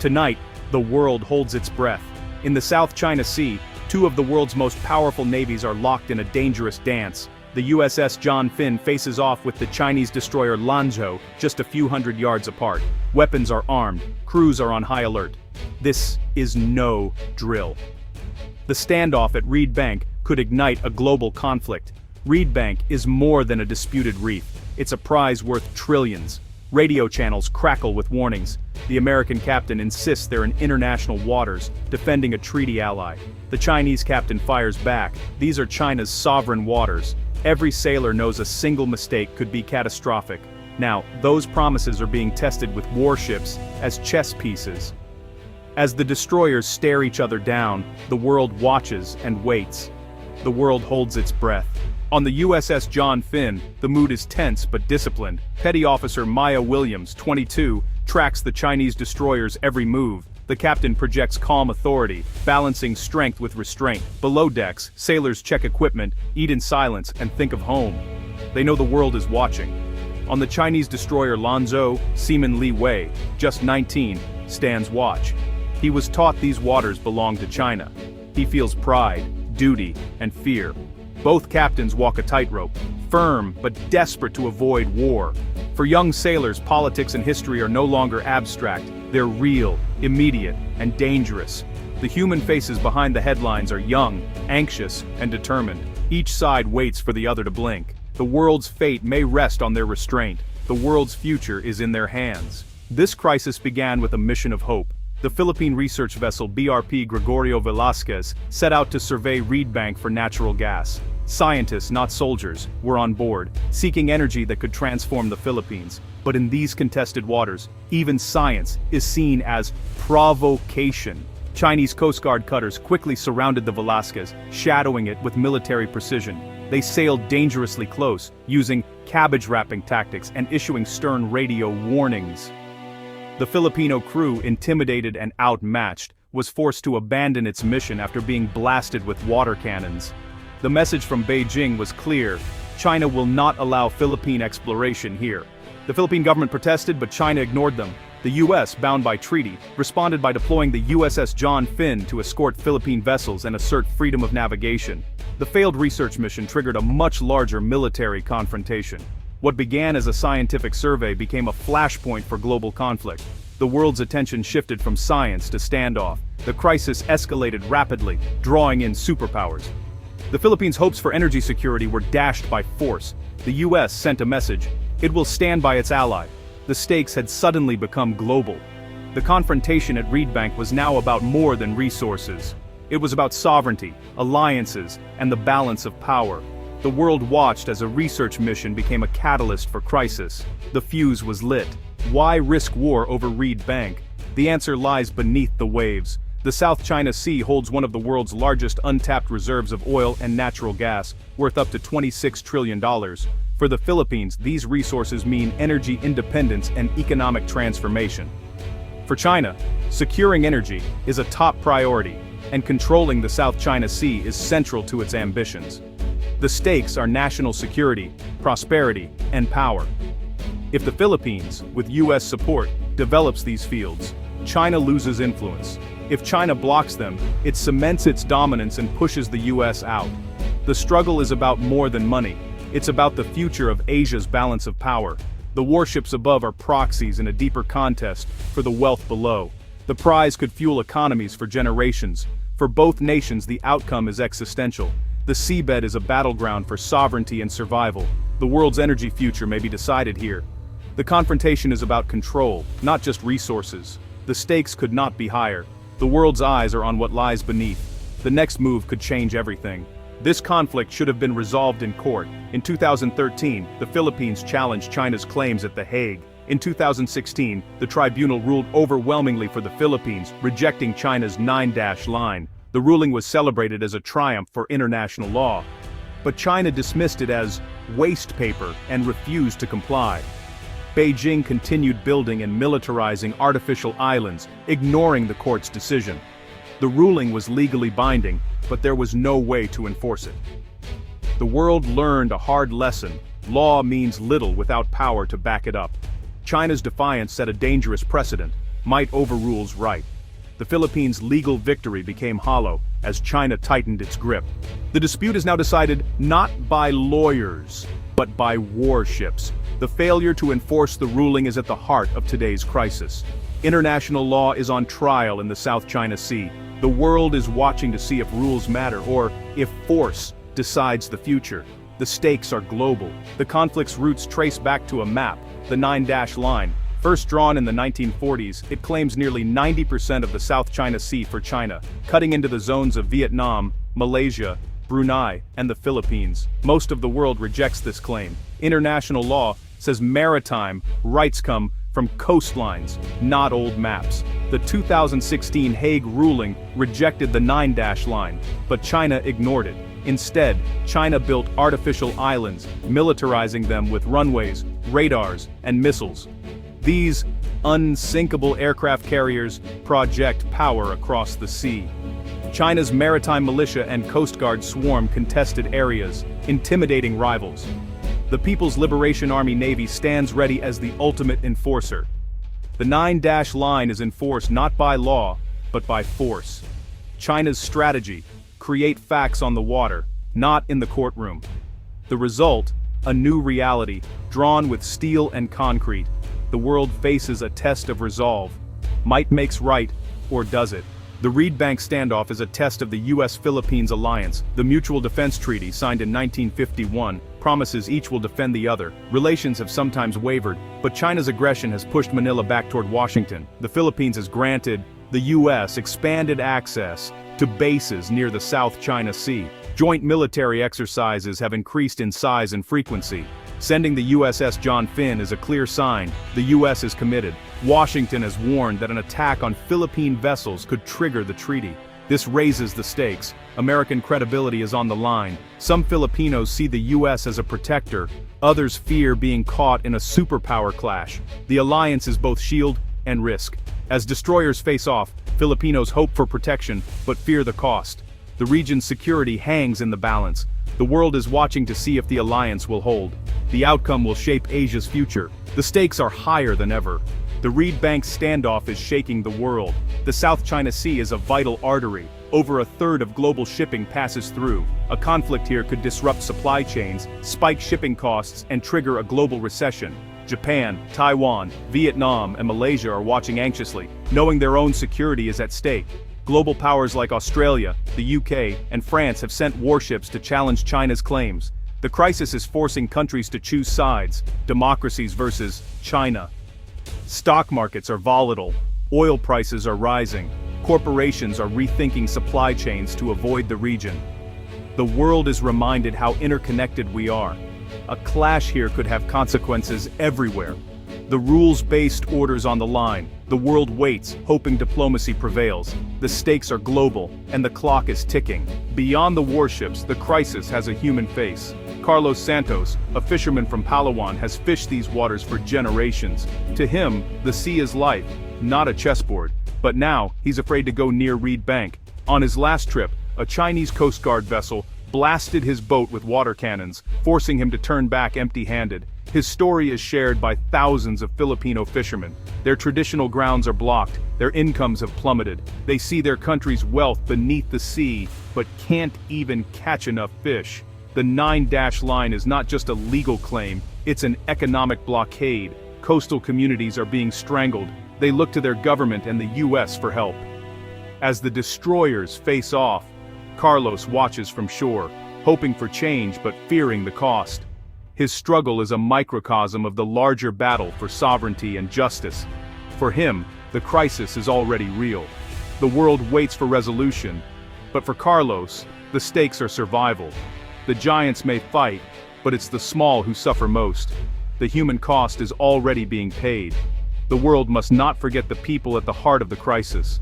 Tonight, the world holds its breath. In the South China Sea, two of the world's most powerful navies are locked in a dangerous dance. The USS John Finn faces off with the Chinese destroyer Lanzhou just a few hundred yards apart. Weapons are armed, crews are on high alert. This is no drill. The standoff at Reed Bank could ignite a global conflict. Reed Bank is more than a disputed reef. It's a prize worth trillions. Radio channels crackle with warnings. The American captain insists they're in international waters, defending a treaty ally. The Chinese captain fires back. These are China's sovereign waters. Every sailor knows a single mistake could be catastrophic. Now, those promises are being tested with warships as chess pieces. As the destroyers stare each other down, the world watches and waits. The world holds its breath. On the USS John Finn, the mood is tense but disciplined. Petty Officer Maya Williams, 22, tracks the Chinese destroyer's every move. The captain projects calm authority, balancing strength with restraint. Below decks, sailors check equipment, eat in silence, and think of home. They know the world is watching. On the Chinese destroyer Lanzhou, Seaman Li Wei, just 19, stands watch. He was taught these waters belong to China. He feels pride, duty, and fear. Both captains walk a tightrope, firm but desperate to avoid war. For young sailors, politics and history are no longer abstract, they're real, immediate, and dangerous. The human faces behind the headlines are young, anxious, and determined. Each side waits for the other to blink. The world's fate may rest on their restraint. The world's future is in their hands. This crisis began with a mission of hope. The Philippine research vessel BRP Gregorio Velasquez set out to survey Reed Bank for natural gas. Scientists, not soldiers, were on board, seeking energy that could transform the Philippines. But in these contested waters, even science is seen as provocation. Chinese Coast Guard cutters quickly surrounded the Velasquez, shadowing it with military precision. They sailed dangerously close, using cabbage wrapping tactics and issuing stern radio warnings. The Filipino crew, intimidated and outmatched, was forced to abandon its mission after being blasted with water cannons. The message from Beijing was clear: China will not allow Philippine exploration here. The Philippine government protested, but China ignored them. The US, bound by treaty, responded by deploying the USS John Finn to escort Philippine vessels and assert freedom of navigation. The failed research mission triggered a much larger military confrontation. What began as a scientific survey became a flashpoint for global conflict. The world's attention shifted from science to standoff. The crisis escalated rapidly, drawing in superpowers. The Philippines' hopes for energy security were dashed by force. The US sent a message: it will stand by its ally. The stakes had suddenly become global. The confrontation at Reed Bank was now about more than resources. It was about sovereignty, alliances, and the balance of power. The world watched as a research mission became a catalyst for crisis. The fuse was lit. Why risk war over Reed Bank? The answer lies beneath the waves. The South China Sea holds one of the world's largest untapped reserves of oil and natural gas, worth up to $26 trillion. For the Philippines, these resources mean energy independence and economic transformation. For China, securing energy is a top priority, and controlling the South China Sea is central to its ambitions. The stakes are national security, prosperity, and power. If the Philippines, with US support, develops these fields, China loses influence. If China blocks them, it cements its dominance and pushes the US out. The struggle is about more than money. It's about the future of Asia's balance of power. The warships above are proxies in a deeper contest for the wealth below. The prize could fuel economies for generations. For both nations, the outcome is existential. The seabed is a battleground for sovereignty and survival. The world's energy future may be decided here. The confrontation is about control, not just resources. The stakes could not be higher. The world's eyes are on what lies beneath. The next move could change everything. This conflict should have been resolved in court. In 2013, the Philippines challenged China's claims at The Hague. In 2016, the tribunal ruled overwhelmingly for the Philippines, rejecting China's 9-dash line. The ruling was celebrated as a triumph for international law. But China dismissed it as waste paper and refused to comply. Beijing continued building and militarizing artificial islands, ignoring the court's decision. The ruling was legally binding, but there was no way to enforce it. The world learned a hard lesson: law means little without power to back it up. China's defiance set a dangerous precedent. might overrules right. The Philippines' legal victory became hollow as China tightened its grip. The dispute is now decided not by lawyers, but by warships. The failure to enforce the ruling is at the heart of today's crisis. International law is on trial in the South China Sea. The world is watching to see if rules matter or if force decides the future. The stakes are global. The conflict's roots trace back to a map, the 9-dash line. First drawn in the 1940s, it claims nearly 90% of the South China Sea for China, cutting into the zones of Vietnam, Malaysia, Brunei, and the Philippines. Most of the world rejects this claim. International law says maritime rights come from coastlines, not old maps. The 2016 Hague ruling rejected the 9-dash line, but China ignored it. Instead, China built artificial islands, militarizing them with runways, radars, and missiles. These unsinkable aircraft carriers project power across the sea. China's maritime militia and Coast Guard swarm contested areas, intimidating rivals. The People's Liberation Army Navy stands ready as the ultimate enforcer. The 9-dash line is enforced not by law, but by force. China's strategy: create facts on the water, not in the courtroom. The result: a new reality, drawn with steel and concrete. The world faces a test of resolve. Might makes right, or does it? The Reed Bank standoff is a test of the U.S.-Philippines alliance. The Mutual Defense Treaty, signed in 1951, promises each will defend the other. Relations have sometimes wavered, but China's aggression has pushed Manila back toward Washington. The Philippines has granted the U.S. expanded access to bases near the South China Sea. Joint military exercises have increased in size and frequency. Sending the USS John Finn is a clear sign the U.S. is committed. Washington has warned that an attack on Philippine vessels could trigger the treaty. This raises the stakes. American credibility is on the line. Some Filipinos see the U.S. as a protector. Others fear being caught in a superpower clash. The alliance is both shield and risk. As destroyers face off, Filipinos hope for protection, but fear the cost. The region's security hangs in the balance. The world is watching to see if the alliance will hold. The outcome will shape Asia's future. The stakes are higher than ever. The Reed Bank standoff is shaking the world. The South China Sea is a vital artery. Over a third of global shipping passes through. A conflict here could disrupt supply chains, spike shipping costs, and trigger a global recession. Japan, Taiwan, Vietnam, and Malaysia are watching anxiously, knowing their own security is at stake. Global powers like Australia, the UK, and France have sent warships to challenge China's claims. The crisis is forcing countries to choose sides: democracies versus China. Stock markets are volatile. Oil prices are rising. Corporations are rethinking supply chains to avoid the region. The world is reminded how interconnected we are. A clash here could have consequences everywhere. The rules-based order's on the line. The world waits, hoping diplomacy prevails. The stakes are global, and the clock is ticking. Beyond the warships, the crisis has a human face. Carlos Santos, a fisherman from Palawan, has fished these waters for generations. To him, the sea is life, not a chessboard. But now, he's afraid to go near Reed Bank. On his last trip, a Chinese Coast Guard vessel blasted his boat with water cannons, forcing him to turn back empty-handed. His story is shared by thousands of Filipino fishermen. Their traditional grounds are blocked, their incomes have plummeted. They see their country's wealth beneath the sea, but can't even catch enough fish. The 9-dash line is not just a legal claim, it's an economic blockade. Coastal communities are being strangled. They look to their government and the U.S. for help. As the destroyers face off, Carlos watches from shore, hoping for change but fearing the cost. His struggle is a microcosm of the larger battle for sovereignty and justice. For him, the crisis is already real. The world waits for resolution, but for Carlos, the stakes are survival. The giants may fight, but it's the small who suffer most. The human cost is already being paid. The world must not forget the people at the heart of the crisis.